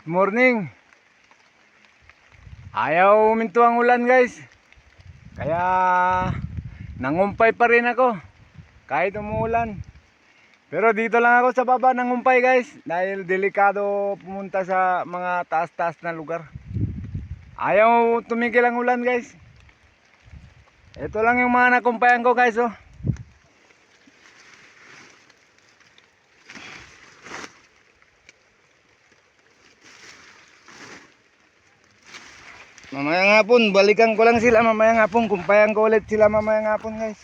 Morning. Ayaw huminto ang ulan guys. Kaya nangumpay pa rin ako kahit umuulan. Pero dito lang ako sa baba nangumpay guys. Dahil delikado pumunta sa mga taas-taas na lugar. Ayaw tumigil ang ulan guys. Ito lang yung mga nakumpayan ko guys oh. Mamayang hapon, balikan ko lang sila mamayang hapon. Kumpayan ko ulit sila mamayang hapon guys.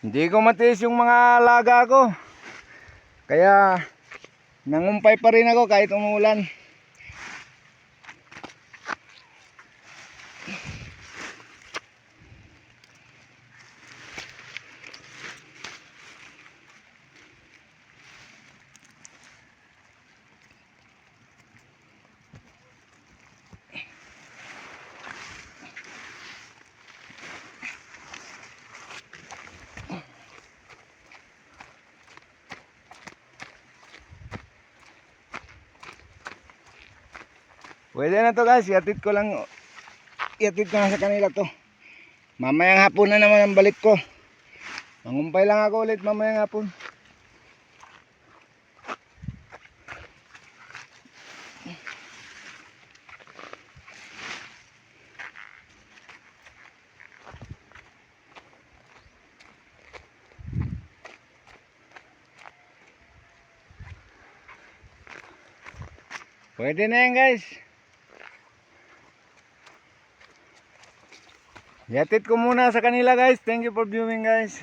Hindi ko matiis yung mga alaga ko. Kaya nangumpay pa rin ako kahit umuulan. Pwede na to guys, iatid ko na sa kanila to. Mamayang hapon na naman ang balik ko. Mangumpay lang ako ulit mamayang hapon. Pwede na yan guys. Iatid ko muna sa kanila guys. Thank you for viewing guys.